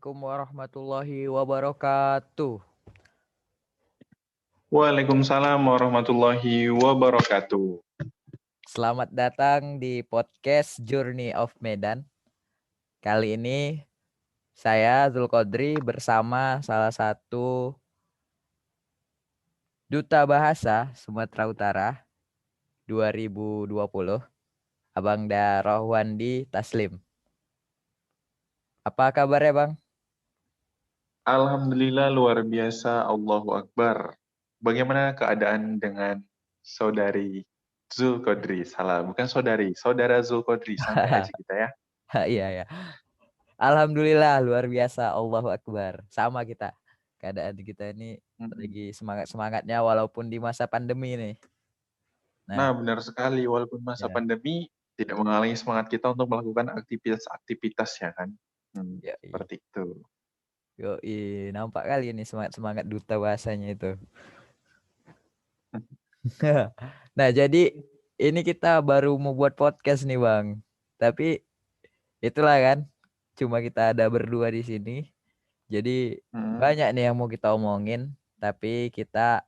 Assalamualaikum warahmatullahi wabarakatuh. Waalaikumsalam warahmatullahi wabarakatuh. Selamat datang di podcast Journey of Medan. Kali ini saya Zulkodri bersama salah satu duta bahasa Sumatera Utara 2020, Abang Rohwandi Taslim. Apa kabarnya, Bang? Alhamdulillah luar biasa, Allahu Akbar. Bagaimana keadaan dengan saudari Zulkodri? Salah, bukan saudari, saudara Zulkodri. Santai aja kita ya. Iya ya. Alhamdulillah luar biasa, Allahu Akbar. Sama kita. Keadaan kita ini lagi semangat-semangatnya walaupun di masa pandemi nih. Nah, Nah, benar sekali. Walaupun masa ya, pandemi, tidak menghalangi semangat kita untuk melakukan aktivitas-aktivitas ya kan. ya, Seperti itu. nampak kali ini semangat-semangat duta bahasanya itu. Nah, jadi ini kita baru mau buat podcast nih, Bang. Tapi itulah kan, cuma kita ada berdua di sini. Jadi banyak nih yang mau kita omongin, tapi kita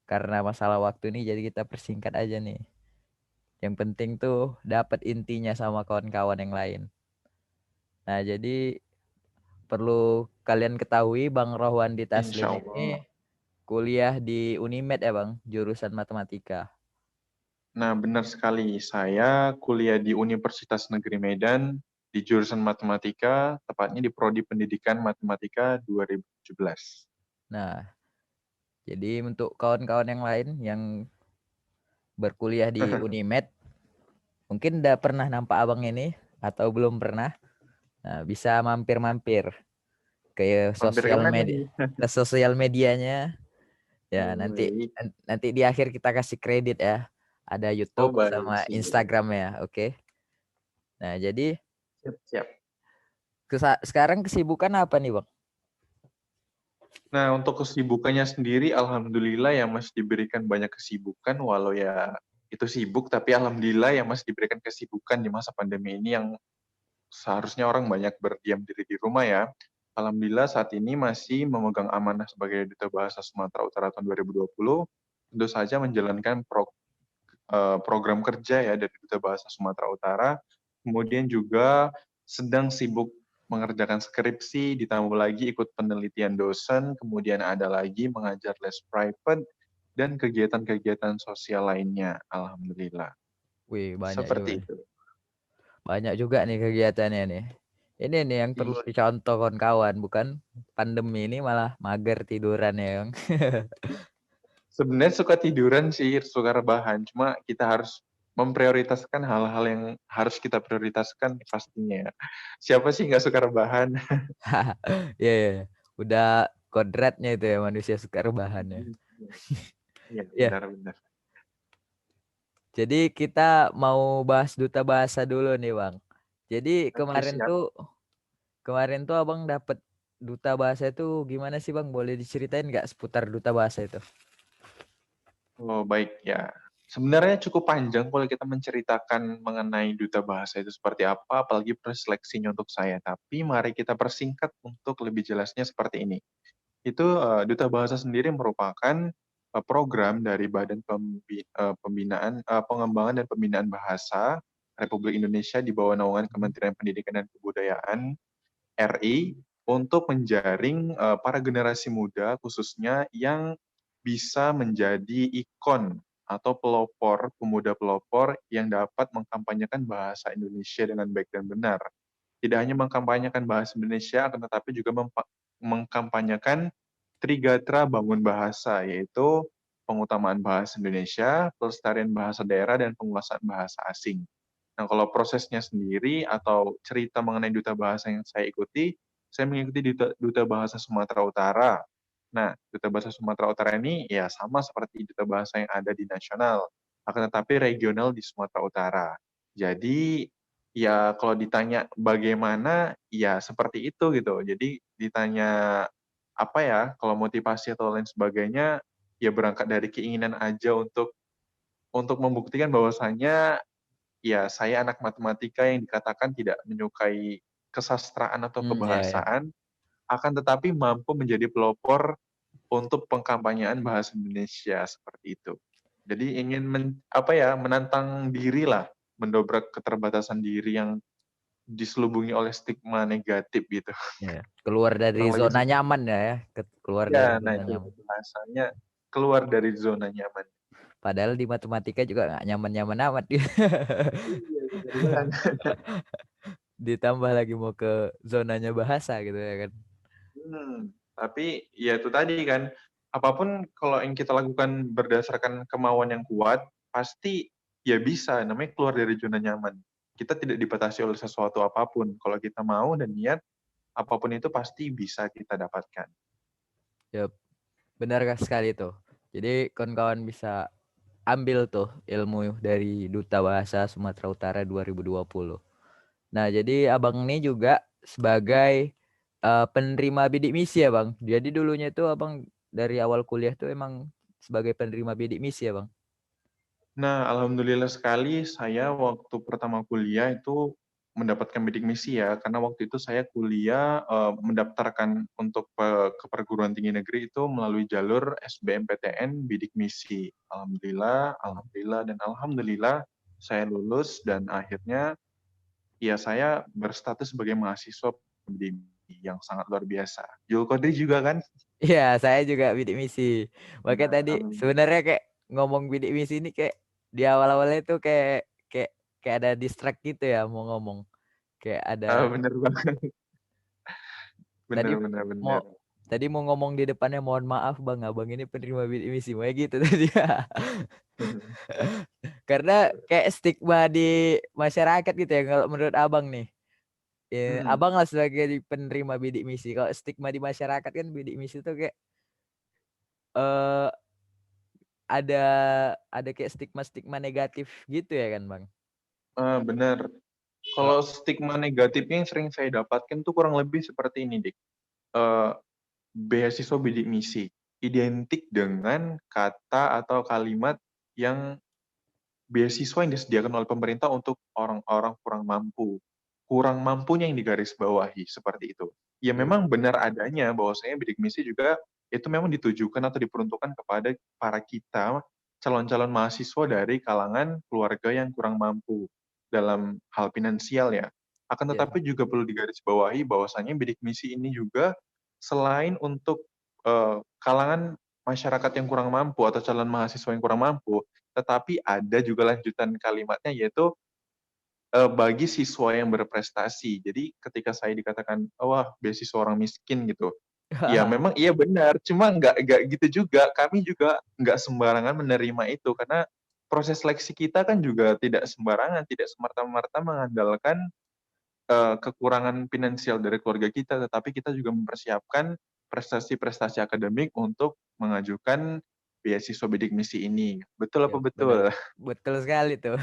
karena masalah waktu nih jadi kita persingkat aja nih. Yang penting tuh dapat intinya sama kawan-kawan yang lain. Nah, jadi perlu kalian ketahui Bang Rohwandi Insya Taslim Allah. ini kuliah di Unimed ya Bang, jurusan matematika. Nah, benar sekali. Saya kuliah di Universitas Negeri Medan di jurusan Matematika, tepatnya di Prodi Pendidikan Matematika 2017. Nah, jadi untuk kawan-kawan yang lain yang berkuliah di Unimed, mungkin udah pernah nampak abang ini atau belum pernah. Nah, bisa mampir-mampir ke Mampir sosial kemana media, nih? ke sosial medianya. Ya, nanti Baik. nanti di akhir kita kasih kredit ya. Ada Oh, YouTube baik. sama Siap. Instagram ya, oke. Nah, jadi Siap, siap. sekarang kesibukan apa nih, Bang? Nah, untuk kesibukannya sendiri, Alhamdulillah ya masih diberikan banyak kesibukan, walau ya itu sibuk, tapi Alhamdulillah ya masih diberikan kesibukan di masa pandemi ini yang seharusnya orang banyak berdiam diri di rumah ya. Alhamdulillah saat ini masih memegang amanah sebagai Duta Bahasa Sumatera Utara tahun 2020, tentu saja menjalankan program kerja ya dari Duta Bahasa Sumatera Utara, kemudian juga sedang sibuk mengerjakan skripsi, ditambah lagi ikut penelitian dosen, kemudian ada lagi mengajar les private, dan kegiatan-kegiatan sosial lainnya, Alhamdulillah. Wih, banyak juga. Seperti itu. Banyak juga nih kegiatannya nih. Ini nih yang perlu Ih, dicontoh kawan-kawan, bukan pandemi ini malah mager tiduran ya, Bang. sebenarnya suka tiduran sih, suka rebahan, cuma kita harus memprioritaskan hal-hal yang harus kita prioritaskan pastinya. Siapa sih nggak suka rebahan? Iya, iya, iya. Udah kodratnya itu ya manusia suka rebahan ya. Iya, Iya. benar-benar. Jadi kita mau bahas duta bahasa dulu nih, Bang. Jadi Oke, siap. kemarin tuh Abang dapat duta bahasa itu gimana sih, Bang? Boleh diceritain nggak seputar duta bahasa itu? Oh, baik ya. Sebenarnya cukup panjang kalau kita menceritakan mengenai duta bahasa itu seperti apa, apalagi preseleksinya untuk saya. Tapi mari kita persingkat untuk lebih jelasnya seperti ini. Itu duta bahasa sendiri merupakan program dari Badan Pengembangan dan Pembinaan Bahasa Republik Indonesia di bawah naungan Kementerian Pendidikan dan Kebudayaan RI untuk menjaring para generasi muda khususnya yang bisa menjadi ikon atau pelopor, pemuda pelopor yang dapat mengkampanyekan bahasa Indonesia dengan baik dan benar. Tidak hanya mengkampanyekan bahasa Indonesia, akan tetapi juga mengkampanyekan Trigatra Bangun Bahasa, yaitu pengutamaan bahasa Indonesia, pelestarian bahasa daerah, dan penguasaan bahasa asing. Nah, kalau prosesnya sendiri atau cerita mengenai duta bahasa yang saya ikuti, saya mengikuti duta bahasa Sumatera Utara. Nah, duta bahasa Sumatera Utara ini ya sama seperti duta bahasa yang ada di nasional, akan tetapi regional di Sumatera Utara. Jadi, ya kalau ditanya bagaimana, ya seperti itu gitu. Jadi ditanya apa ya, kalau motivasi atau lain sebagainya, ya berangkat dari keinginan aja untuk membuktikan bahwasanya ya, saya anak matematika yang dikatakan tidak menyukai kesastraan atau Ya, ya. kebahasaan, akan tetapi mampu menjadi pelopor untuk pengkampanyean bahasa Indonesia seperti itu. Jadi ingin menantang diri lah, mendobrak keterbatasan diri yang diselubungi oleh stigma negatif gitu. Ya, keluar dari Kurang lebih zona seperti nyaman ya, keluar ya, dari nah zona itu nyaman. bahasanya keluar dari zona nyaman. Padahal di matematika juga nggak nyaman-nyaman amat. Iya, benar banget. Ditambah lagi mau ke zonanya bahasa gitu ya kan. Tapi ya itu tadi kan, apapun kalau yang kita lakukan berdasarkan kemauan yang kuat, pasti ya bisa, namanya keluar dari zona nyaman. Kita tidak dibatasi oleh sesuatu apapun. Kalau kita mau dan niat, apapun itu pasti bisa kita dapatkan. Ya, benar sekali tuh. Jadi kawan-kawan bisa ambil tuh ilmu dari Duta Bahasa Sumatera Utara 2020. Nah, jadi Abang ini juga sebagai penerima bidik misi ya, Bang. Jadi dulunya itu Abang dari awal kuliah tuh emang sebagai penerima bidik misi ya, Bang. Nah, alhamdulillah sekali saya waktu pertama kuliah itu mendapatkan bidik misi ya, karena waktu itu saya kuliah mendaftarkan untuk ke perguruan tinggi negeri itu melalui jalur SBMPTN bidik misi. Alhamdulillah, alhamdulillah dan alhamdulillah saya lulus dan akhirnya ya saya berstatus sebagai mahasiswa bidik misi yang sangat luar biasa. Jul Kodri juga kan? Iya, saya juga bidik misi. Makanya Nah, tadi sebenarnya kayak ngomong bidik misi ini kayak di awal-awalnya tuh kayak kayak kayak ada distract gitu ya mau ngomong. Kayak ada bener banget, tadi bener bener mau bener. tadi mau ngomong di depannya mohon maaf Bang, Abang ini penerima bidik misi. Kayak gitu tadi. Karena kayak stigma di masyarakat gitu ya kalau menurut Abang nih. Ya, Hmm. Abang lah sebagai penerima bidik misi. Kalau stigma di masyarakat kan bidik misi tuh kayak eh ada ada kayak stigma-stigma negatif gitu ya kan, Bang? Bener. Kalau Kalau stigma negatifnya yang sering saya dapatkan tuh kurang lebih seperti ini, Dik. Eh, Beasiswa bidik misi identik dengan kata atau kalimat yang beasiswa yang disediakan oleh pemerintah untuk orang-orang kurang mampu. Kurang mampunya yang digarisbawahi seperti itu. Ya iya, memang benar adanya bahwasanya bidik misi juga itu memang ditujukan atau diperuntukkan kepada para kita calon-calon mahasiswa dari kalangan keluarga yang kurang mampu dalam hal finansial ya. Akan iya, tetapi juga perlu digarisbawahi bahwasanya bidik misi ini juga selain untuk kalangan masyarakat yang kurang mampu atau calon mahasiswa yang kurang mampu, tetapi ada juga lanjutan kalimatnya yaitu bagi siswa yang berprestasi. Jadi ketika saya dikatakan, wah beasiswa orang miskin gitu, ya memang iya benar, cuma nggak gitu juga. Kami juga nggak sembarangan menerima itu karena proses seleksi kita kan juga tidak sembarangan, tidak semerta-merta mengandalkan kekurangan finansial dari keluarga kita, tetapi kita juga mempersiapkan prestasi-prestasi akademik untuk mengajukan beasiswa bidik misi ini. Betul iya, apa benar. betul? Betul sekali tuh.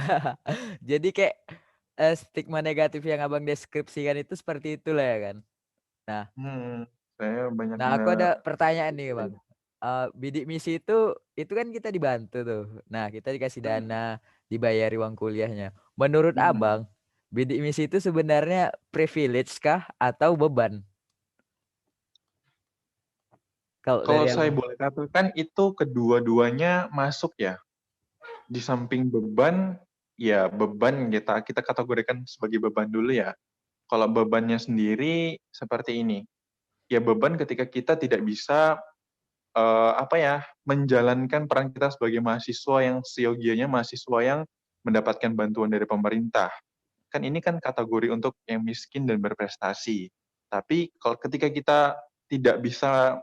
Jadi kayak stigma negatif yang Abang deskripsikan itu seperti itulah ya kan. Nah, Hmm, saya banyak nah aku ada pertanyaan nih, Bang. Bidik misi itu kan kita dibantu tuh. Nah, kita dikasih Hmm, dana, dibayari uang kuliahnya. Menurut hmm. Abang, bidik misi itu sebenarnya privilege kah atau beban? Kalau Kalau dari saya Abang. boleh katakan itu kedua-duanya masuk ya. Di samping beban, ya beban kita kategorikan sebagai beban dulu ya. Kalau bebannya sendiri seperti ini. Ya beban ketika kita tidak bisa menjalankan peran kita sebagai mahasiswa yang seyogianya mahasiswa yang mendapatkan bantuan dari pemerintah. Kan ini kan kategori untuk yang miskin dan berprestasi. Tapi kalau ketika kita tidak bisa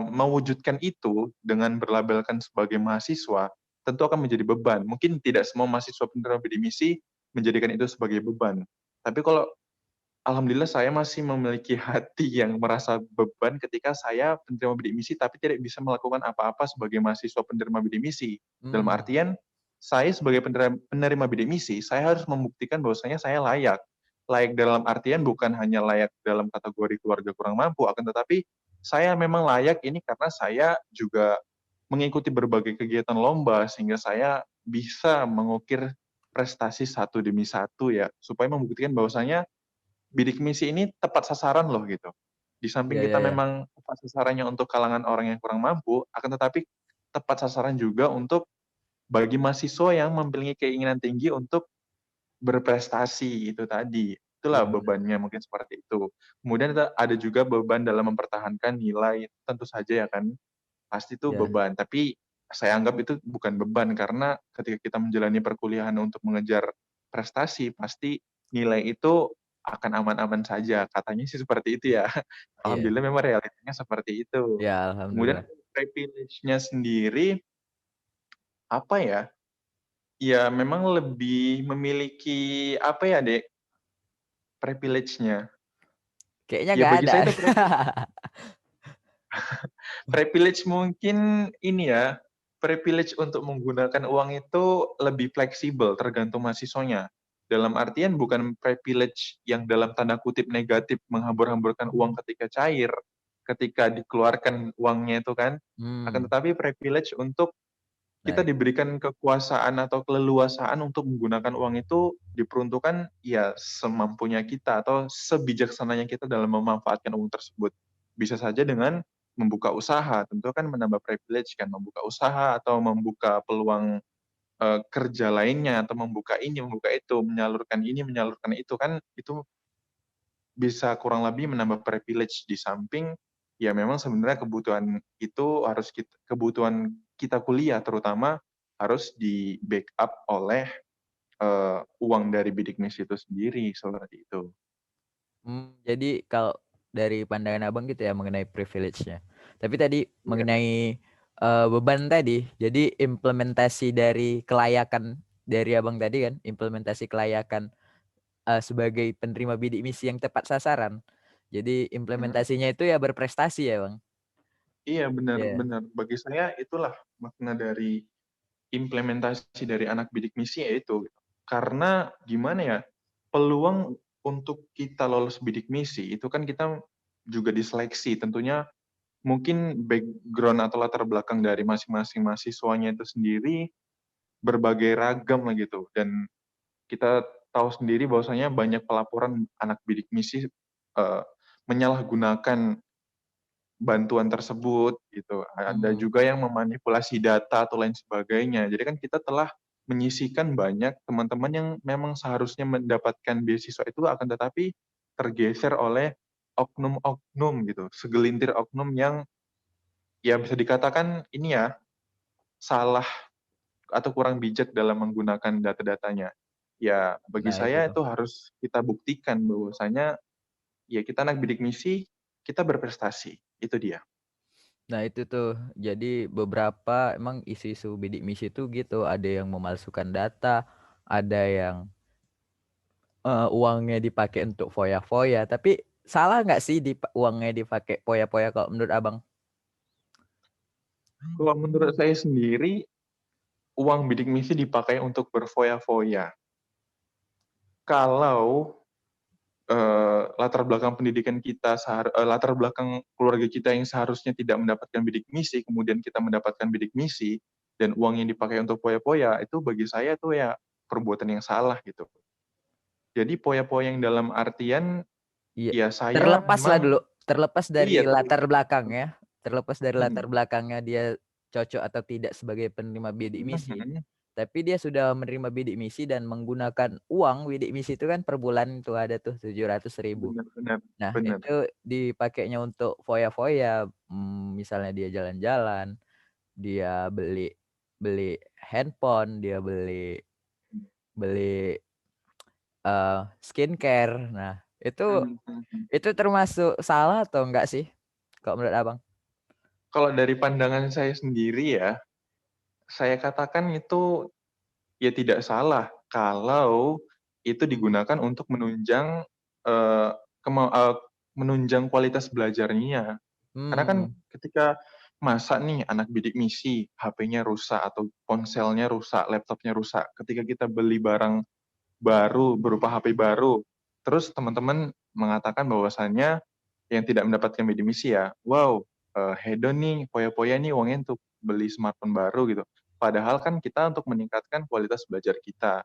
mewujudkan itu dengan berlabelkan sebagai mahasiswa, tentu akan menjadi beban. Mungkin tidak semua mahasiswa penerima bidik misi menjadikan itu sebagai beban. Tapi kalau alhamdulillah saya masih memiliki hati yang merasa beban ketika saya penerima bidik misi tapi tidak bisa melakukan apa-apa sebagai mahasiswa penerima bidik misi. Dalam Hmm. artian, saya sebagai penerima bidik misi, saya harus membuktikan bahwasanya saya layak. Layak dalam artian bukan hanya layak dalam kategori keluarga kurang mampu, akan tetapi saya memang layak ini karena saya juga mengikuti berbagai kegiatan lomba sehingga saya bisa mengukir prestasi satu demi satu ya, supaya membuktikan bahwasanya bidik misi ini tepat sasaran loh gitu. Di samping Iya, kita iya, iya. memang tepat sasarannya untuk kalangan orang yang kurang mampu, akan tetapi tepat sasaran juga untuk bagi mahasiswa yang memiliki keinginan tinggi untuk berprestasi itu tadi. Itulah Iya, benar. bebannya mungkin seperti itu. Kemudian ada juga beban dalam mempertahankan nilai, tentu saja ya kan, pasti itu Iya, beban. Tapi saya anggap itu bukan beban, karena ketika kita menjalani perkuliahan untuk mengejar prestasi, pasti nilai itu akan aman-aman saja. Katanya sih seperti itu ya. iya. Alhamdulillah memang realitanya seperti itu. Ya, Kemudian alhamdulillah. privilege-nya sendiri, apa ya, ya memang lebih memiliki, apa ya, Dek, privilege-nya. Kayaknya Ya nggak bagi ada. saya itu privilege mungkin ini ya, privilege untuk menggunakan uang itu lebih fleksibel tergantung mahasiswanya. Dalam artian bukan privilege yang dalam tanda kutip negatif menghambur-hamburkan uang ketika cair, ketika dikeluarkan uangnya itu kan, akan Hmm. tetapi privilege untuk Nah, kita diberikan kekuasaan atau keleluasaan untuk menggunakan uang itu diperuntukkan ya semampunya kita atau sebijaksananya kita dalam memanfaatkan uang tersebut. Bisa saja dengan membuka usaha, tentu kan menambah privilege kan, membuka usaha atau membuka peluang kerja lainnya atau membuka ini, membuka itu, menyalurkan ini, menyalurkan itu kan itu bisa kurang lebih menambah privilege di samping ya memang sebenarnya kebutuhan itu harus kebutuhan kita kuliah terutama harus di-backup oleh uang dari bidik misi itu sendiri seperti itu. jadi kalau dari pandangan Abang gitu ya mengenai privilege-nya. Tapi tadi Iya. mengenai, beban tadi, jadi implementasi dari kelayakan dari Abang tadi kan, implementasi kelayakan, sebagai penerima bidik misi yang tepat sasaran. Jadi Mhm. implementasinya itu ya berprestasi ya, Bang? Iya, benar Iya. benar. Bagi saya itulah makna dari implementasi dari anak bidik misi yaitu, karena gimana ya, peluang untuk kita lolos bidik misi itu kan kita juga diseleksi, tentunya mungkin background atau latar belakang dari masing-masing mahasiswanya itu sendiri berbagai ragam lah gitu, dan kita tahu sendiri bahwasanya banyak pelaporan anak bidik misi, menyalahgunakan bantuan tersebut gitu. Ada Mmm. juga yang memanipulasi data atau lain sebagainya. Jadi kan kita telah menyisihkan banyak teman-teman yang memang seharusnya mendapatkan beasiswa itu akan tetapi tergeser oleh oknum-oknum gitu, segelintir oknum yang ya bisa dikatakan ini ya, salah atau kurang bijak dalam menggunakan data-datanya. Ya bagi Nah itu saya tuh. itu harus kita buktikan bahwasanya ya kita anak bidik misi, kita berprestasi, itu dia. Nah itu tuh, jadi beberapa emang isu-isu bidik misi itu gitu, ada yang memalsukan data, ada yang, uangnya dipakai untuk foya-foya, tapi salah nggak sih uangnya dipakai foya-foya kalau menurut Abang? Kalau menurut saya sendiri, uang bidik misi dipakai untuk berfoya-foya. Kalau latar belakang pendidikan kita, latar belakang keluarga kita yang seharusnya tidak mendapatkan bidik misi, kemudian kita mendapatkan bidik misi, dan uang yang dipakai untuk foya-foya, itu bagi saya tuh ya perbuatan yang salah gitu. Jadi foya-foya yang dalam artian, Iya, ya saya terlepaslah memang dulu, terlepas iya, dari latar belakangnya, terlepas dari mhm, latar belakangnya dia cocok atau tidak sebagai penerima bidik misi, mhm, tapi dia sudah menerima bidik misi dan menggunakan uang bidik misi itu kan per bulan tuh ada tuh 700.000. benar benar Nah benar. itu dipakainya untuk foya-foya, misalnya dia jalan-jalan, dia beli beli handphone, dia beli beli, skincare. Nah Mhm mhm. itu termasuk salah atau enggak sih, kalau menurut Abang? Kalau dari pandangan saya sendiri ya, saya katakan itu ya tidak salah kalau itu Mmm. digunakan untuk menunjang, eee, menunjang kualitas belajarnya. Karena kan Mmm. ketika masa nih anak bidik misi HP-nya rusak atau ponselnya rusak, laptopnya rusak, ketika kita beli barang baru berupa HP baru, terus teman-teman mengatakan bahwasannya yang tidak mendapatkan bidik misi ya, "Wow, hedon nih, foya-foya nih uangnya untuk beli smartphone baru," gitu. Padahal kan kita untuk meningkatkan kualitas belajar kita.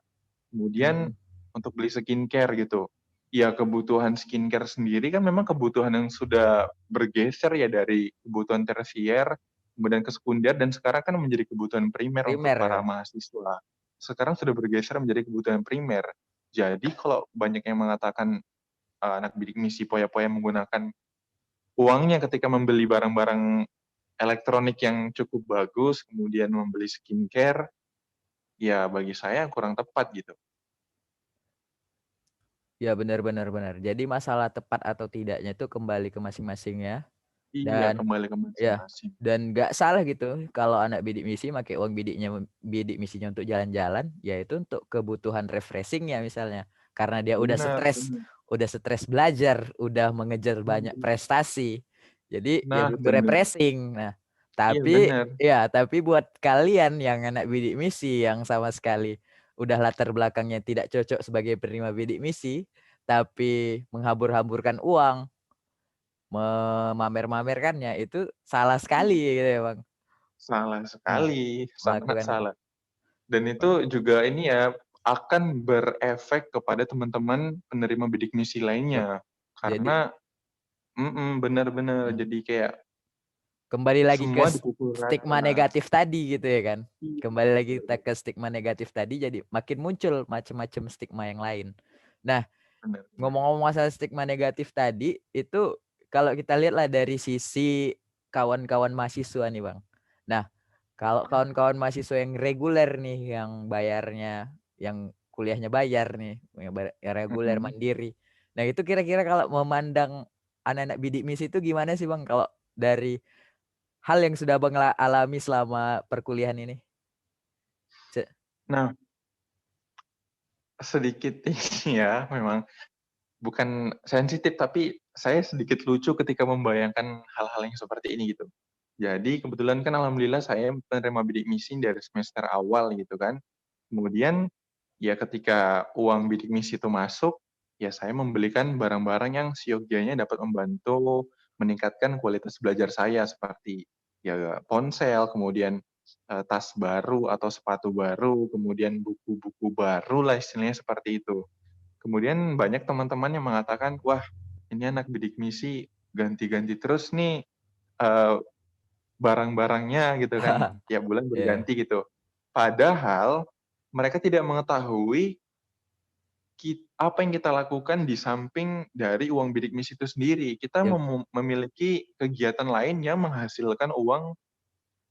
Kemudian Mhm. untuk beli skincare gitu. ya kebutuhan skincare sendiri kan memang kebutuhan yang sudah bergeser ya dari kebutuhan tersier, kemudian ke sekunder, dan sekarang kan menjadi kebutuhan primer untuk Primer para ya. mahasiswa. Sekarang sudah bergeser menjadi kebutuhan primer. Jadi kalau banyak yang mengatakan anak bidik misi poya-poya menggunakan uangnya ketika membeli barang-barang elektronik yang cukup bagus, kemudian membeli skincare, ya bagi saya kurang tepat gitu. Ya benar-benar benar. Jadi masalah tepat atau tidaknya itu kembali ke masing-masing ya. Iya, Dan kembali ke ya, masing-masing. dan nggak salah gitu kalau anak bidik misi pakai uang bidik misinya untuk jalan-jalan, yaitu untuk kebutuhan refreshing-nya misalnya. Karena dia Benar, benar. udah stres belajar, udah mengejar banyak Mhm. prestasi. Jadi ya Nah, butuh benar. refreshing. Nah, Iya, tapi benar. tapi buat kalian yang anak bidik misi yang sama sekali udah latar belakangnya tidak cocok sebagai penerima bidik misi, tapi menghambur-hamburkan uang, memamer-mamerkannya, itu salah sekali gitu ya, Bang. Salah Nah, sekali, sangat melakukan itu. salah. Dan itu juga ini ya, akan berefek kepada teman-teman penerima bidik misi Yap. lainnya. Jadi Karena benar-benar mmm, jadi kayak kembali lagi ke semua dipukul stigma rata. negatif tadi gitu ya kan. Iya, Kembali lagi benar, kita ke stigma negatif tadi, jadi makin muncul macam-macam stigma yang lain. Nah, benar, benar. ngomong-ngomong masalah stigma negatif tadi, itu kalau kita lihatlah dari sisi kawan-kawan mahasiswa nih, Bang. Nah, kalau kawan-kawan mahasiswa yang reguler nih, yang bayarnya, yang kuliahnya bayar nih, yang reguler Mhm. mandiri. Nah, itu kira-kira kalau memandang anak-anak bidik misi itu gimana sih, Bang, kalau dari hal yang sudah Abang alami selama perkuliahan ini? Ce Nah, sedikit ini ya, memang bukan sensitif, tapi saya sedikit lucu ketika membayangkan hal-hal yang seperti ini gitu. Jadi kebetulan kan alhamdulillah saya penerima bidik misi dari semester awal gitu kan. Kemudian ya ketika uang bidik misi itu masuk, ya saya membelikan barang-barang yang seyogyanya dapat membantu meningkatkan kualitas belajar saya seperti ya ponsel, kemudian tas baru atau sepatu baru, kemudian buku-buku baru lah istilahnya seperti itu. Kemudian banyak teman-teman yang mengatakan, "Wah, ini anak bidik misi ganti-ganti terus nih, eee, barang-barangnya," gitu kan, tiap bulan Iya, berganti gitu. Padahal mereka tidak mengetahui apa yang kita lakukan di samping dari uang bidik misi itu sendiri. Kita yap memiliki kegiatan lain yang menghasilkan uang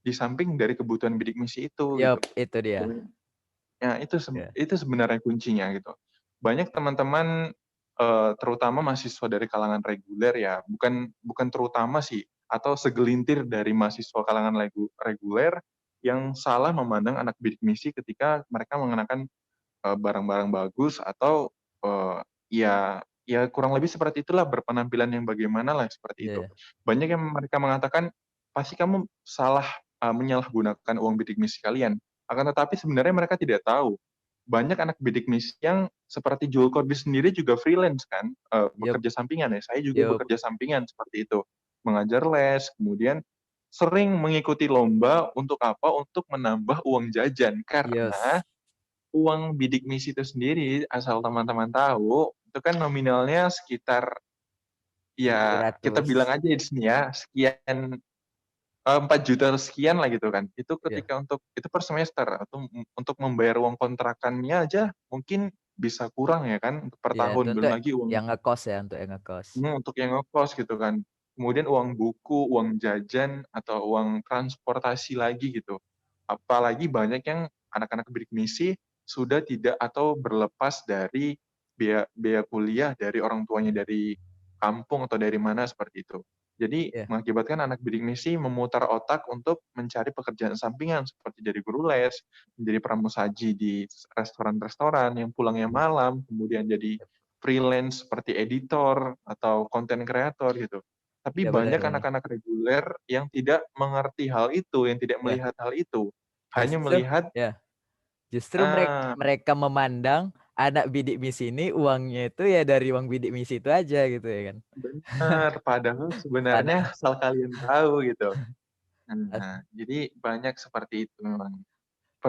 di samping dari kebutuhan bidik misi itu, gitu. yap, itu dia. Ya, Ya, itu sebenarnya kuncinya gitu. Banyak teman-teman, terutama mahasiswa dari kalangan reguler ya, bukan bukan terutama sih, atau segelintir dari mahasiswa kalangan reguler yang salah memandang anak bidik misi ketika mereka mengenakan, barang-barang bagus atau, ya ya kurang lebih seperti itulah, berpenampilan yang bagaimanalah, seperti itu. iya, Banyak yang mereka mengatakan, "Pasti kamu salah, menyalahgunakan uang bidik misi kalian." Akan tetapi sebenarnya mereka tidak tahu, banyak anak bidik misi yang seperti Joel Corbin sendiri juga freelance kan, yap, bekerja sampingan ya, saya juga yap, bekerja sampingan seperti itu. Mengajar les, kemudian sering mengikuti lomba untuk apa, untuk menambah uang jajan. Karena yes, uang bidik misi itu sendiri, asal teman-teman tahu, itu kan nominalnya sekitar, tujuh ya kita ratus bilang aja di sini ya, sekian, 4 juta sekian lah gitu kan. Itu Iya, ketika itu per semester, atau untuk membayar uang kontrakannya aja mungkin bisa kurang ya kan, untuk per iya, itu tahun, belum untuk lagi uang yang ngekos ya, untuk yang ngekos. untuk yang ngekos gitu kan. Kemudian uang buku, uang jajan, atau uang transportasi lagi gitu. Apalagi banyak yang anak-anak bidik misi sudah tidak atau berlepas dari biaya biaya kuliah dari orang tuanya dari kampung atau dari mana seperti itu. Jadi Iya, mengakibatkan anak bidik misi memutar otak untuk mencari pekerjaan sampingan seperti jadi guru les, menjadi pramusaji di restoran-restoran yang pulangnya malam, kemudian jadi yap, freelance seperti editor atau content creator gitu. Tapi iya, benar banyak benar. anak-anak reguler yang tidak mengerti hal itu, yang tidak Ya, melihat hal itu. Hanya justru melihat, ya, justru ah, mereka memandang anak bidik misi ini uangnya itu ya dari uang bidik misi itu aja gitu ya kan. benar, padahal sebenarnya Pada asal kalian tahu gitu. as Nah, jadi banyak seperti itu memang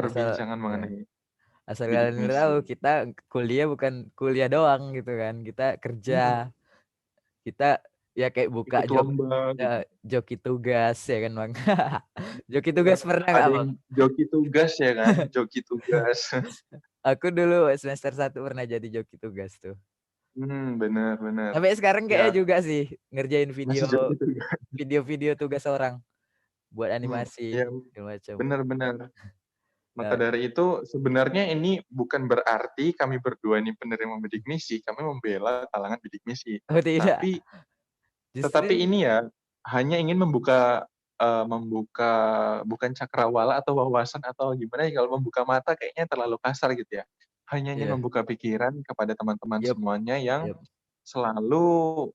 asal perbincangan ya. mengenai Asal bidik kalian tahu, misi. kita kuliah bukan kuliah doang gitu kan. Kita kerja, kita ya kayak buka Ikut lomba gitu. joki tugas ya kan Bang. Joki Iya, tugas pernah ada nggak yang Bang? joki tugas ya kan, joki tugas. Aku dulu semester 1 pernah jadi joki tugas tuh. Benar benar. Sampai sekarang kayaknya Ya, juga sih ngerjain masih joki tugas. video-video tugas orang buat animasi Ya, segala macam. benar benar. Maka Nah, dari itu sebenarnya ini bukan berarti kami berdua ini penerima bidik misi, kami membela kalangan bidik misi. oh tidak, Tapi tetapi justru ini ya, hanya ingin membuka, membuka bukan cakrawala atau wawasan atau gimana ya, kalau membuka mata kayaknya terlalu kasar gitu ya. Hanya ingin ya, membuka pikiran kepada teman-teman yep, semuanya yang yep, selalu,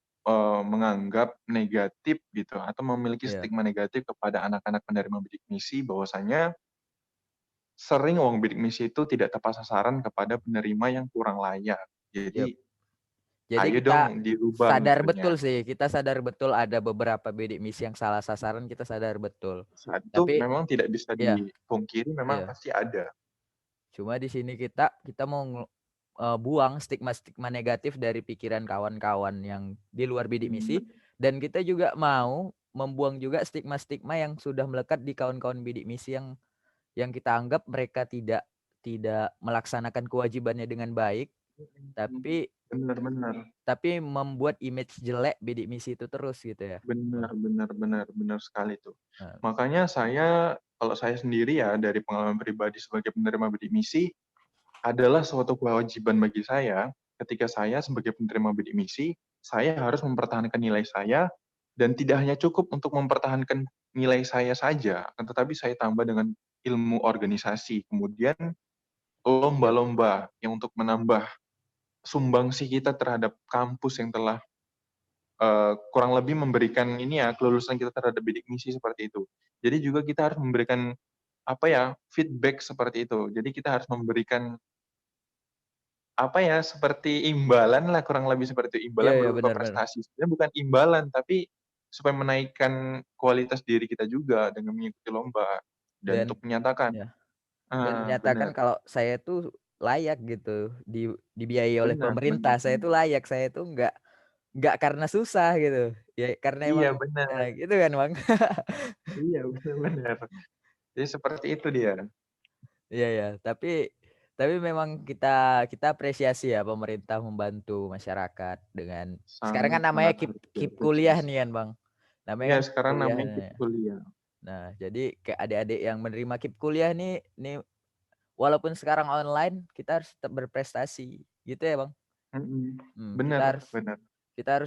menganggap negatif gitu atau memiliki ya, stigma negatif kepada anak-anak penerima bidik misi bahwasanya sering uang bidik misi itu tidak tepat sasaran kepada penerima yang kurang layak. yep. Jadi, Jadi ayo kita dong dirubah sadar betul mindset-nya. sih, kita sadar betul ada beberapa bidik misi yang salah sasaran, kita sadar betul. Saat itu Tapi memang tidak bisa ya, dipungkiri memang ya. pasti ada. Cuma di sini kita mau buang stigma-stigma negatif dari pikiran kawan-kawan yang di luar bidik misi, Mmm, dan kita juga mau membuang juga stigma-stigma yang sudah melekat di kawan-kawan bidik misi yang kita anggap mereka tidak melaksanakan kewajibannya dengan baik, mhm, tapi bener bener, membuat image jelek bidik misi itu terus gitu ya, bener Bang. bener bener bener sekali tuh. Nah, Makanya kalau saya sendiri ya dari pengalaman pribadi sebagai penerima bidik misi, adalah suatu kewajiban bagi saya, ketika saya sebagai penerima bidik misi, saya harus mempertahankan nilai saya, dan tidak hanya cukup untuk mempertahankan nilai saya saja, akan tetapi saya tambah dengan ilmu organisasi, kemudian yap, lomba-lomba yang untuk menambah sumbangsi kita terhadap kampus yang telah, kurang lebih memberikan ini ya, kelulusan kita terhadap bidik misi seperti itu. Jadi juga kita harus memberikan, apa ya, feedback seperti itu. Jadi kita harus memberikan apa ya, seperti imbalan lah, kurang lebih seperti itu, iya imbalan iya, berupa benar benar. prestasi. Sebenarnya bukan imbalan, tapi supaya menaikkan kualitas diri kita juga dengan mengikuti lomba dan Dan untuk menyatakan ya, dan menyatakan bener, kalau saya tuh layak gitu, dibiayai oleh benar pemerintah, benar saya tuh benar. layak, saya tuh nggak karena susah gitu, ya karena emang Iya benar, gitu kan, Bang. iya benar benar. Jadi seperti itu dia. Iya ya, tapi memang kita kita apresiasi ya pemerintah membantu masyarakat dengan sekarang kan Sangat namanya sangat KIP harus KIP kuliah diapresiasi. nih kan, Bang. Namanya Iya, kan KIP sekarang kuliah, namanya kita kuliah. nah, jadi kayak adik-adik yang menerima KIP kuliah nih walaupun sekarang online, kita harus tetap berprestasi, gitu ya, Bang? Mhm, Kita bener harus bener.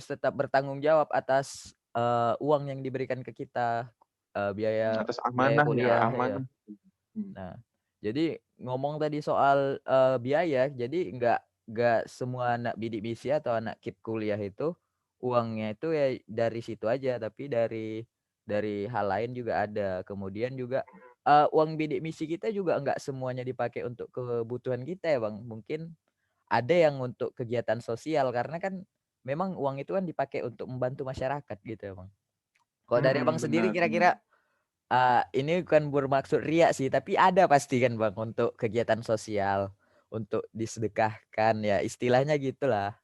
tetap bertanggung jawab atas, uang yang diberikan ke kita, biaya Atas biaya amanah ya, kuliah, ya. amanah. Mhm, Nah, jadi ngomong tadi soal, biaya, jadi nggak semua anak bidik misi atau anak KIP kuliah itu, uangnya itu ya dari situ aja, tapi dari hal lain juga ada. Kemudian juga, uang bidik misi kita juga nggak semuanya dipakai untuk kebutuhan kita ya, Bang. Mungkin ada yang untuk kegiatan sosial, karena kan memang uang itu kan dipakai untuk membantu masyarakat gitu ya, Bang. Kalau dari Abang sendiri benar benar. kira-kira ini bukan bermaksud riak sih, tapi ada pasti kan Bang untuk kegiatan sosial, untuk disedekahkan ya istilahnya gitulah.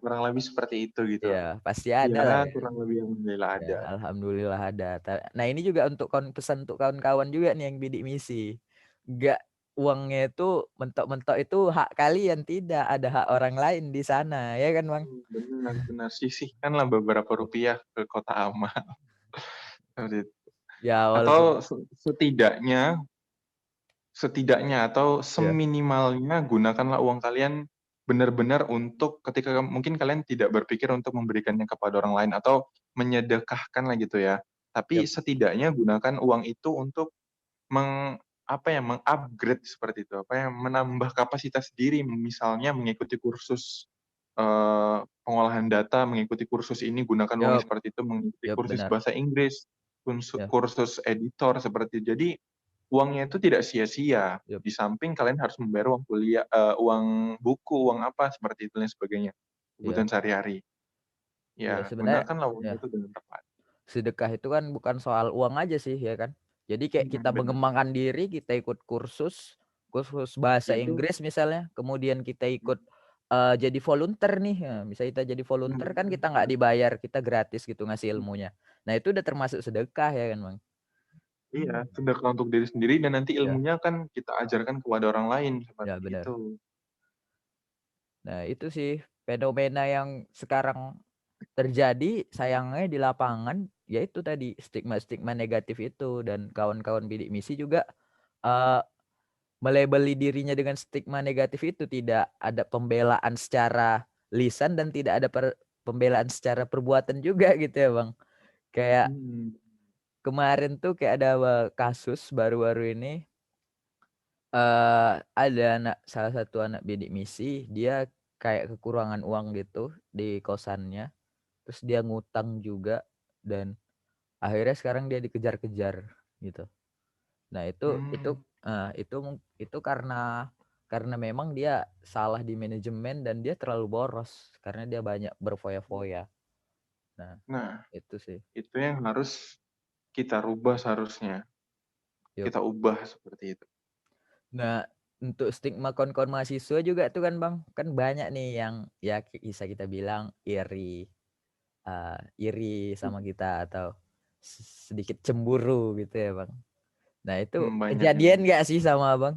Kurang lebih seperti itu gitu. Iya, pasti ada Iya, lah ya. kurang lebih alhamdulillah Ya, ada. alhamdulillah ada. Nah ini juga untuk pesan untuk kawan-kawan juga nih yang bidik misi. Enggak, uangnya itu mentok-mentok itu hak kalian, tidak, ada hak orang lain di sana, ya kan Bang? Benar benar, sisihkanlah beberapa rupiah ke kotak amal, seperti itu. Ya walaupun Atau setidaknya setidaknya atau ya, seminimalnya gunakanlah uang kalian benar-benar untuk ketika mungkin kalian tidak berpikir untuk memberikannya kepada orang lain atau menyedekahkanlah gitu ya. yap, Tapi setidaknya gunakan uang itu untuk apa ya, meng-upgrade seperti itu, apa ya, menambah kapasitas diri, misalnya mengikuti kursus, pengolahan data, mengikuti kursus ini, gunakan uangnya yap, seperti itu, mengikuti yap, kursus benar. bahasa Inggris, Ya, kursus editor, seperti itu. Jadi, uangnya itu tidak sia-sia, yap, di samping kalian harus membayar uang kuliah uang buku, uang apa, seperti itu dan sebagainya, iya. kebutuhan sehari-hari. Iya Ya, sebenarnya gunakanlah uangnya ya. itu dengan tepat. Sedekah itu kan bukan soal uang aja sih, ya kan. Jadi kayak kita Benar. mengembangkan diri, kita ikut kursus, khusus bahasa Itu Inggris misalnya, kemudian kita ikut jadi volunteer nih, bisa kita jadi volunteer kan kita nggak dibayar, kita gratis gitu ngasih ilmunya. Nah itu udah termasuk sedekah ya kan Bang? iya, sedekah untuk diri sendiri dan nanti Ya, ilmunya kan kita ajarkan kepada orang lain, ya seperti benar. itu. Nah itu sih fenomena yang sekarang terjadi sayangnya di lapangan, yaitu tadi stigma-stigma negatif itu dan kawan-kawan bidik misi juga eee, melabeli dirinya dengan stigma negatif itu, tidak ada pembelaan secara lisan dan tidak ada pembelaan secara perbuatan juga gitu ya, Bang. Kayak Mhm. kemarin tuh kayak ada kasus baru-baru ini, ada salah satu anak bidik misi, dia kayak kekurangan uang gitu di kosannya, terus dia ngutang juga dan akhirnya sekarang dia dikejar-kejar gitu. Nah Mmm, itu karena memang dia salah di manajemen dan dia terlalu boros karena dia banyak berfoya-foya. Nah, nah, itu sih. itu yang harus kita rubah seharusnya, Yup. kita ubah seperti itu. Nah, untuk stigma kawan-kawan mahasiswa juga tuh kan Bang, kan banyak nih yang ya bisa kita bilang iri sama kita atau sedikit cemburu gitu ya Bang. Nah itu Banyak kejadian memang. nggak sih sama Abang?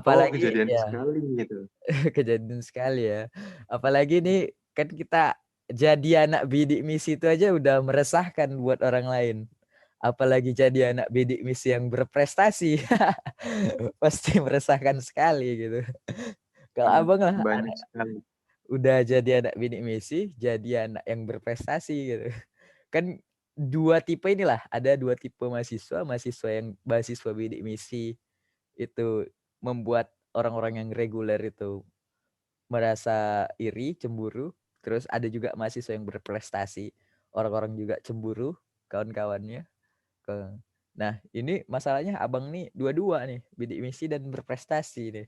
Oh, Apalagi kejadian ya sekali gitu. kejadian sekali ya. Apalagi nih kan kita jadi anak bidik misi itu aja udah meresahkan buat orang lain. Apalagi jadi anak bidik misi yang berprestasi. Pasti meresahkan sekali gitu. Kalau Banyak Abang lah banyak sekali. udah jadi anak bidik misi, jadi anak yang berprestasi gitu. Kan dua tipe inilah, ada dua tipe mahasiswa, mahasiswa yang mahasiswa bidik misi itu membuat orang-orang yang reguler itu merasa iri, cemburu, terus ada juga mahasiswa yang berprestasi, orang-orang juga cemburu, kawan-kawannya. Nah, ini masalahnya Abang nih dua-dua nih, bidik misi dan berprestasi nih.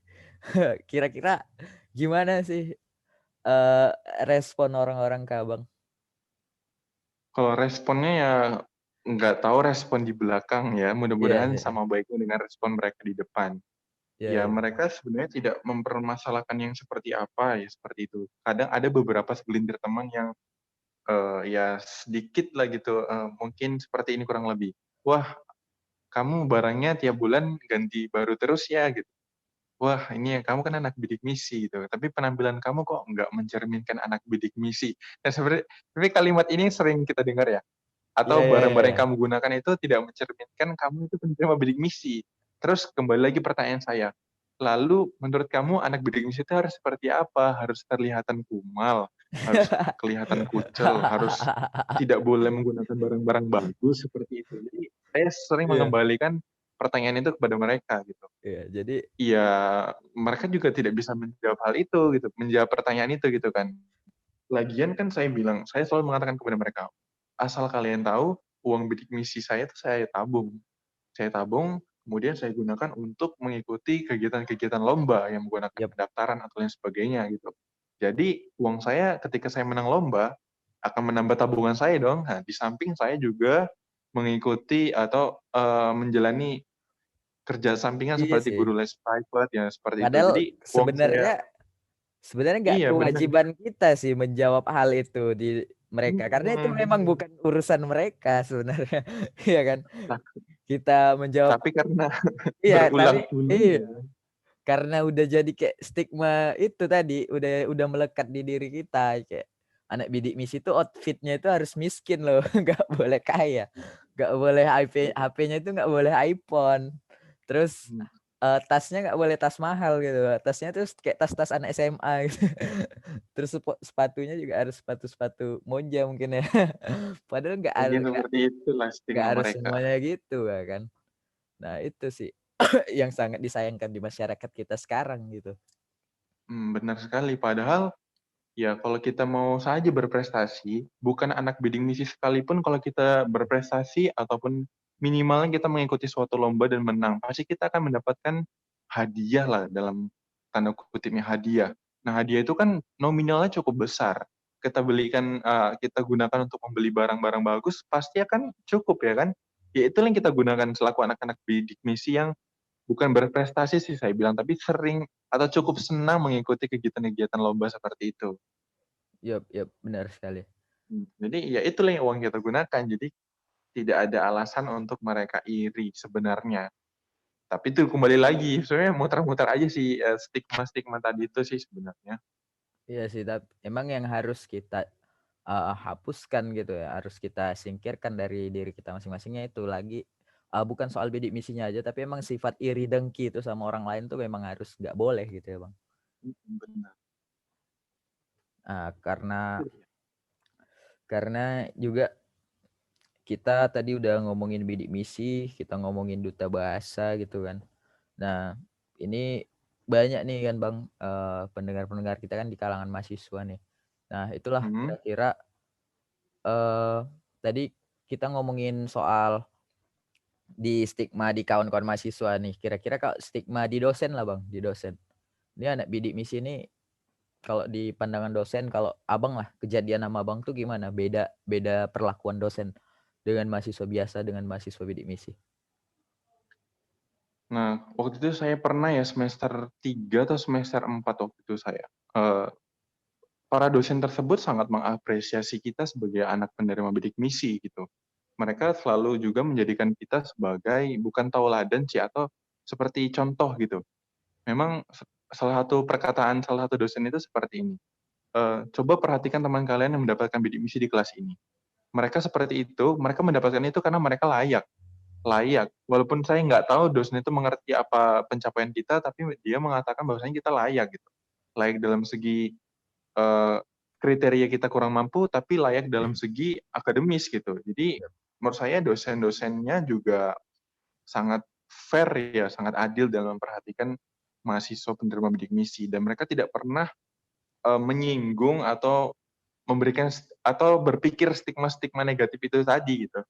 Kira-kira gimana sih eee, respon orang-orang ke Abang? Kalau responnya ya nggak tahu respon di belakang ya, Iya mudah-mudahan iya sama baiknya dengan respon mereka di depan. iya Ya iya. mereka sebenarnya tidak mempermasalahkan yang seperti apa ya, seperti itu. Kadang ada beberapa segelintir teman yang, ya sedikit lah gitu, mungkin seperti ini kurang lebih, "Wah, kamu barangnya tiap bulan ganti baru terus ya?" Gitu. "Wah, ini ya kamu kan anak bidik misi," gitu, "tapi penampilan kamu kok nggak mencerminkan anak bidik misi." Nah sebenarnya tapi kalimat ini sering kita dengar ya, Iya atau iya iya barang-barang iya. yang kamu gunakan itu tidak mencerminkan kamu itu penerima bidik misi. Terus kembali lagi pertanyaan saya, lalu menurut kamu anak bidik misi itu harus seperti apa? Harus terlihatan kumal, harus kelihatan kucel, harus tidak boleh menggunakan barang-barang bagus seperti itu. Jadi saya sering Iya mengembalikan pertanyaan itu kepada mereka gitu. iya, jadi Iya, mereka juga tidak bisa menjawab hal itu gitu, menjawab pertanyaan itu gitu kan. Lagian kan saya selalu mengatakan kepada mereka, "Asal kalian tahu, uang bidik misi saya itu saya tabung. Saya tabung, kemudian saya gunakan untuk mengikuti kegiatan-kegiatan lomba yang menggunakan yap, pendaftaran atau lain sebagainya," gitu. Jadi, uang saya ketika saya menang lomba, akan menambah tabungan saya dong. Nah, di samping saya juga mengikuti atau, menjalani kerja sampingan iya seperti sih. guru les private, ya seperti itu. Padahal Jadi uang saya sebenarnya nggak iya benar, kewajiban kita sih menjawab hal itu di mereka, karena itu mhm, memang bukan urusan mereka sebenarnya, iya kan? nah, Kita menjawab tapi karena iya, tapi berulang-ulang iya, ya karena udah jadi kayak stigma itu tadi, udah melekat di diri kita, kayak anak bidik misi itu outfit-nya itu harus miskin loh, nggak boleh kaya, nggak boleh HP-nya itu nggak boleh iPhone, terus, mhm, tasnya nggak boleh tas mahal gitu, tasnya tuh kayak tas-tas anak SMA gitu. Terus sepatunya juga harus sepatu-sepatu Monja mungkin ya. Padahal mungkin seperti itulah nggak stigma harus mereka. semuanya gitu ya kan. Nah itu sih yang sangat disayangkan di masyarakat kita sekarang gitu. Benar sekali. Padahal, ya kalau kita mau saja berprestasi, bukan anak bidik misi sekalipun kalau kita berprestasi ataupun minimalnya kita mengikuti suatu lomba dan menang, pasti kita akan mendapatkan hadiah lah dalam tanda kutipnya hadiah. Nah, hadiah itu kan nominalnya cukup besar. Kita gunakan untuk membeli barang-barang bagus, pasti akan cukup ya kan? Ya itulah yang kita gunakan selaku anak-anak bidik misi yang bukan berprestasi sih saya bilang, tapi sering atau cukup senang mengikuti kegiatan-kegiatan lomba seperti itu. Yap, benar sekali. Jadi ya itulah yang uang kita gunakan. Jadi tidak ada alasan untuk mereka iri sebenarnya. Tapi itu kembali lagi, sebenarnya muter-muter aja sih stigma-stigma tadi itu sih sebenarnya. Iya sih, tapi emang yang harus kita hapuskan gitu ya, harus kita singkirkan dari diri kita masing-masingnya itu lagi bukan soal bidik misinya aja, tapi emang sifat iri dengki itu sama orang lain tuh memang harus nggak boleh gitu ya bang. Benar. Karena juga kita tadi udah ngomongin bidik misi, kita ngomongin duta bahasa gitu kan. Nah ini banyak nih kan bang pendengar-pendengar kita kan di kalangan mahasiswa nih. Nah itulah kira-kira tadi kita ngomongin soal di stigma di kawan-kawan mahasiswa nih. Kira-kira kalau stigma di dosen lah bang, di dosen. Ini anak bidik misi ini kalau di pandangan dosen, kalau abang lah kejadian sama abang tuh gimana? Beda perlakuan dosen dengan mahasiswa biasa dengan mahasiswa bidik misi. Nah, waktu itu saya pernah ya semester 3 atau semester 4 waktu itu saya. Para dosen tersebut sangat mengapresiasi kita sebagai anak penerima bidik misi gitu. Mereka selalu juga menjadikan kita sebagai bukan tauladan sih atau seperti contoh gitu. Memang salah satu perkataan salah satu dosen itu seperti ini. Coba perhatikan teman kalian yang mendapatkan bidik misi di kelas ini. Mereka seperti itu, mereka mendapatkan itu karena mereka layak. Layak. Walaupun saya nggak tahu dosen itu mengerti apa pencapaian kita, tapi dia mengatakan bahwasanya kita layak gitu. Layak dalam segi eh, kriteria kita kurang mampu, tapi layak dalam segi akademis gitu. Jadi menurut saya dosen-dosennya juga sangat fair ya, sangat adil dalam memperhatikan mahasiswa penerima bidik misi dan mereka tidak pernah menyinggung atau memberikan atau berpikir stigma-stigma negatif itu tadi gitu. Iya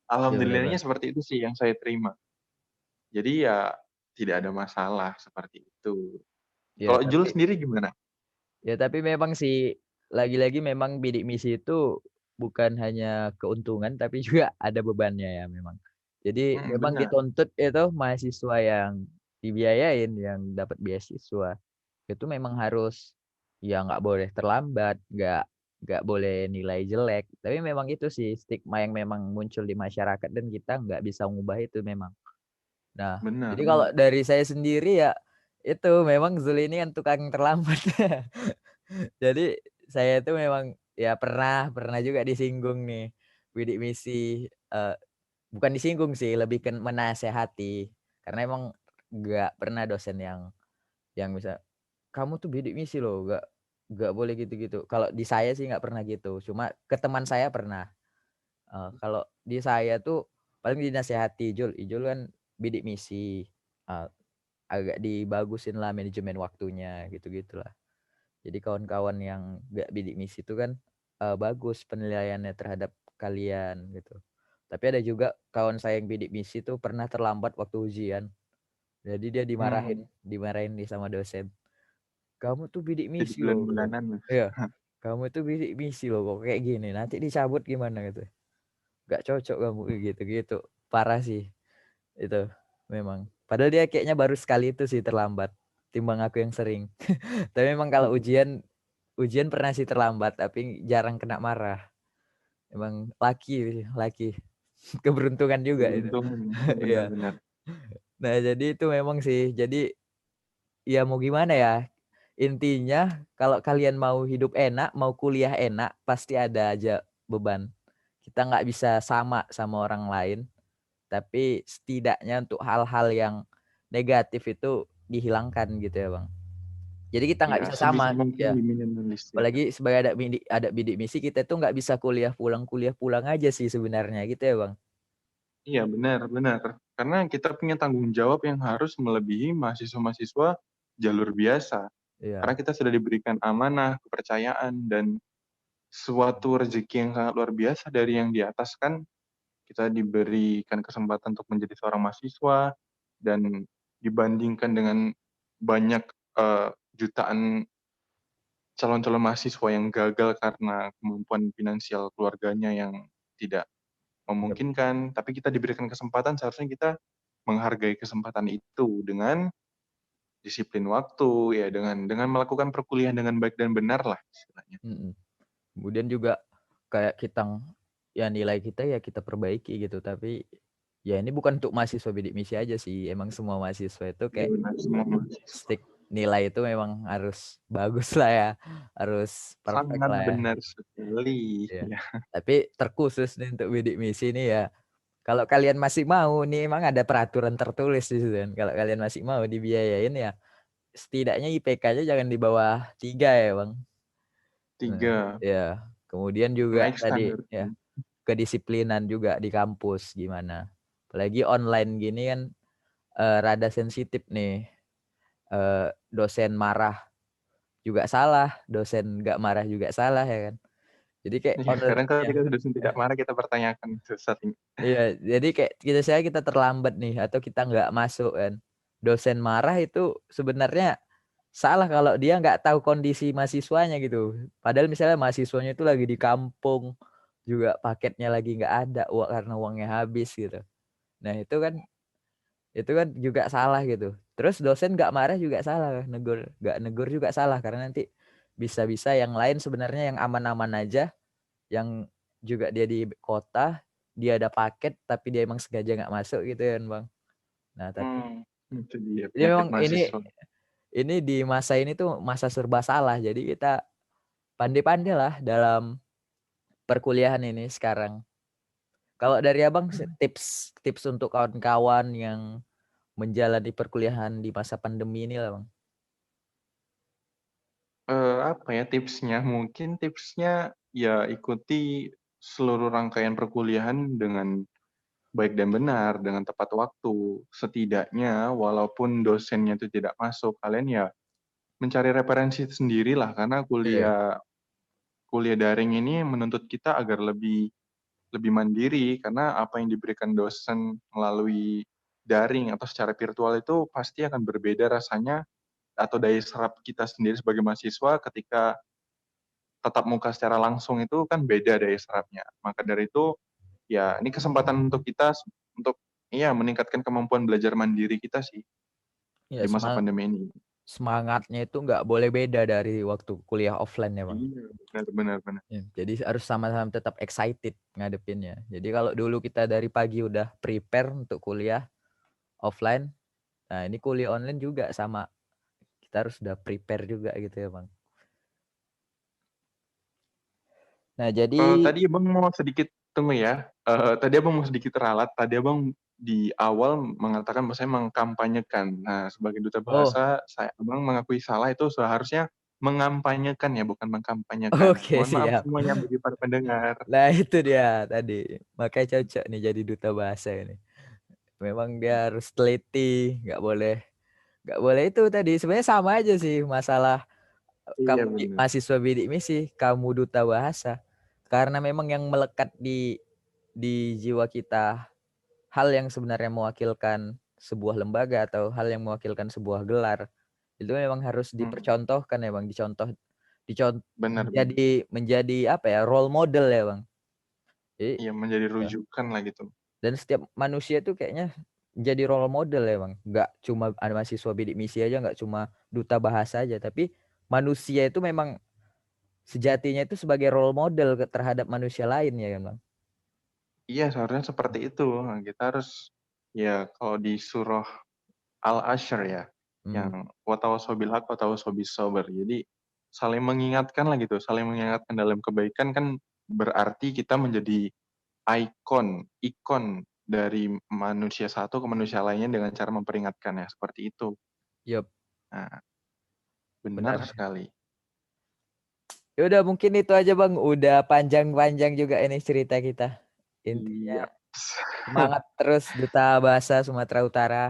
benar Alhamdulillahnya bang. seperti itu sih yang saya terima. Jadi ya tidak ada masalah seperti itu. Ya Kalau Jul tapi sendiri gimana? memang sih lagi-lagi memang bidik misi itu bukan hanya keuntungan tapi juga ada bebannya ya memang. Jadi memang Benar, dituntut itu mahasiswa yang dibiayain yang dapat beasiswa itu memang harus ya nggak boleh terlambat, nggak boleh nilai jelek. Tapi memang itu sih stigma yang memang muncul di masyarakat dan kita nggak bisa mengubah itu memang. Nah, benar, jadi kalau benar. dari saya sendiri ya itu memang Zul ini kan tukang terlambat. Jadi saya itu memang ya pernah juga disinggung nih bidik misi bukan disinggung sih lebih ke menasehati karena emang nggak pernah dosen yang bisa kamu tuh bidik misi loh nggak boleh gitu-gitu. Kalau di saya sih nggak pernah gitu. Cuma ke teman saya pernah. Kalau di saya tuh paling dinasehati Ijul kan bidik misi eh, agak dibagusin lah manajemen waktunya gitu-gitulah. Jadi kawan-kawan yang gak bidik misi itu kan bagus penilaiannya terhadap kalian gitu. Tapi ada juga kawan saya yang bidik misi tuh pernah terlambat waktu ujian. Jadi dia Hmm, dimarahin nih sama dosen. Kamu tuh bidik jadi misi loh. bulan-bulanan loh. Iya, kamu tuh bidik misi loh kok kayak gini. Nanti dicabut gimana gitu. Gak cocok kamu gitu-gitu. Parah sih itu memang. Padahal dia kayaknya baru sekali itu sih terlambat. Timbang aku yang sering. Tapi memang kalau ujian pernah sih terlambat tapi jarang kena marah. Emang laki keberuntungan juga itu. Keberuntungan, Iya. benar-benar. Nah, jadi itu memang sih. Jadi ya mau gimana ya? Intinya kalau kalian mau hidup enak, mau kuliah enak, pasti ada aja beban. Kita nggak bisa sama orang lain, tapi setidaknya untuk hal-hal yang negatif itu dihilangkan gitu ya, Bang. Jadi kita nggak Ya, bisa sebisa sama, mungkin ya. diminimalisir. Apalagi sebagai ada bidik misi kita tuh nggak bisa kuliah pulang aja sih sebenarnya gitu ya bang. Iya, benar, benar. Karena kita punya tanggung jawab yang harus melebihi mahasiswa-mahasiswa jalur biasa. Karena Iya. kita sudah diberikan amanah, kepercayaan, dan suatu rezeki yang sangat luar biasa dari yang di atas kan kita diberikan kesempatan untuk menjadi seorang mahasiswa dan dibandingkan dengan banyak jutaan calon-calon mahasiswa yang gagal karena kemampuan finansial keluarganya yang tidak Yep. memungkinkan, tapi kita diberikan kesempatan seharusnya kita menghargai kesempatan itu dengan disiplin waktu, ya dengan melakukan perkuliahan dengan baik dan benar lah istilahnya. Kemudian juga kayak ya nilai kita ya kita perbaiki gitu, tapi ya ini bukan untuk mahasiswa bidik misi aja sih, emang semua mahasiswa itu Iya kayak benar, semua mahasiswa. stick nilai itu memang harus bagus lah ya, harus perfect Sangat lah ya. benar sekali, Ya. ya. Tapi terkhusus nih untuk bidik misi ini ya, kalau kalian masih mau nih emang ada peraturan tertulis di situ kan. Kalau kalian masih mau dibiayain ya setidaknya IPK-nya jangan di bawah 3 ya, Bang. Nah, 3, ya. Kemudian juga naik tadi standar. ya kedisiplinan juga di kampus gimana. Apalagi online gini kan rada sensitif nih. Dosen marah juga salah, dosen nggak marah juga salah ya kan. Jadi kayak Iya, online kadang ya. ketika dosen tidak marah kita pertanyakan itu setting. Iya, jadi kayak kita terlambat nih atau kita nggak masuk kan. Dosen marah itu sebenarnya salah kalau dia nggak tahu kondisi mahasiswanya gitu. Padahal misalnya mahasiswanya itu lagi di kampung, juga paketnya lagi nggak ada karena uangnya habis gitu. Nah itu kan juga salah gitu. Terus dosen nggak marah juga salah, nggak negur juga salah karena nanti bisa-bisa yang lain sebenarnya yang aman-aman aja, yang juga dia di kota, dia ada paket tapi dia emang sengaja nggak masuk gitu kan Bang. Nah tapi Itu dia ini penyakit memang mahasiswa. ini di masa ini tuh masa serba salah. Jadi kita pandai-pandai lah dalam perkuliahan ini sekarang. Kalau dari Abang tips untuk kawan-kawan yang menjalani perkuliahan di masa pandemi ini lah Bang. Apa ya tipsnya? Mungkin tipsnya ya ikuti seluruh rangkaian perkuliahan dengan baik dan benar, dengan tepat waktu. Setidaknya walaupun dosennya itu tidak masuk, kalian ya mencari referensi sendirilah karena Iya, kuliah daring ini menuntut kita agar lebih lebih mandiri karena apa yang diberikan dosen melalui daring atau secara virtual itu pasti akan berbeda rasanya atau daya serap kita sendiri sebagai mahasiswa ketika tatap muka secara langsung itu kan beda daya serapnya. Maka dari itu, ya ini kesempatan untuk kita untuk iya meningkatkan kemampuan belajar mandiri kita sih iya di masa pandemi ini. semangatnya itu nggak boleh beda dari waktu kuliah offline ya Bang. Iya, benar benar benar. Ya, jadi harus sama-sama tetap excited ngadepinnya. Jadi kalau dulu kita dari pagi udah prepare untuk kuliah offline, nah ini kuliah online juga sama. Kita harus udah prepare juga gitu ya Bang. Nah jadi Tadi Abang mau sedikit tunggu ya. Tadi Abang mau sedikit teralat. Tadi Abang di awal mengatakan bahwa saya mengkampanyekan. Nah, sebagai duta oh bahasa, Abang mengakui salah itu seharusnya mengampanyekan ya, bukan mengkampanyekan. oke Mohon maaf siap. semuanya bagi para pendengar. Nah itu dia tadi. Makanya cocok nih jadi duta bahasa ini. Memang dia harus teliti, nggak boleh itu tadi. Sebenarnya sama aja sih masalah Iya kamu benar. mahasiswa bidik misi, kamu duta bahasa. Karena memang yang melekat di jiwa kita hal yang sebenarnya mewakilkan sebuah lembaga atau hal yang mewakilkan sebuah gelar itu memang harus Hmm, dipercontohkan ya Bang, dicontoh benar benar. menjadi apa ya role model ya Bang. Jadi Iya, menjadi ya, rujukan lah gitu. dan setiap manusia itu kayaknya jadi role model ya Bang. Nggak cuma ada mahasiswa bidik misi aja, nggak cuma duta bahasa aja, tapi manusia itu memang sejatinya itu sebagai role model terhadap manusia lain ya kan Bang. Iya, seharusnya seperti itu. Nah, kita harus, ya kalau di surah Al-Ashr ya, Hmm. yang "Watawasau bil haq, watawasau bis sabr." Jadi saling mengingatkan lah gitu, saling mengingatkan dalam kebaikan kan berarti kita menjadi ikon dari manusia satu ke manusia lainnya dengan cara memperingatkan ya, seperti itu. Yup, Nah, benar benar. sekali. Ya udah mungkin itu aja Bang, udah panjang-panjang juga ini cerita kita. Intinya Iya. semangat terus Duta Bahasa Sumatera Utara.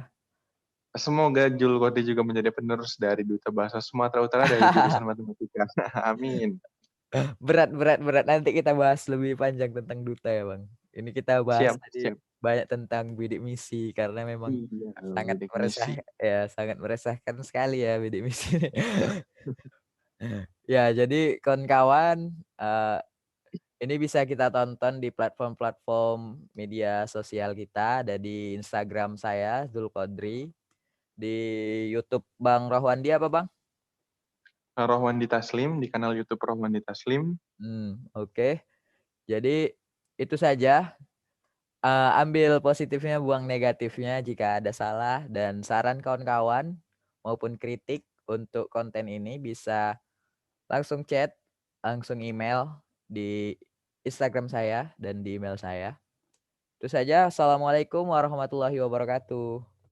Semoga Julkote juga menjadi penerus dari Duta Bahasa Sumatera Utara dari jurusan matematika. Amin. Berat. Nanti kita bahas lebih panjang tentang duta ya Bang. Ini kita bahas Siap, tadi siap. banyak tentang bidik misi karena memang Iya, sangat bidik misi. sangat meresahkan sekali ya bidik misi ini. Ya jadi kawan-kawan Ini bisa kita tonton di platform-platform media sosial kita, ada di Instagram saya Zulkodri, di YouTube Bang Rohwandi apa Bang? Rohwandi Taslim di kanal YouTube Rohwandi Taslim. Oke. Jadi itu saja, ambil positifnya, buang negatifnya jika ada salah, dan saran kawan-kawan maupun kritik untuk konten ini bisa langsung chat, langsung email di Instagram saya dan di email saya. Itu saja, assalamualaikum warahmatullahi wabarakatuh.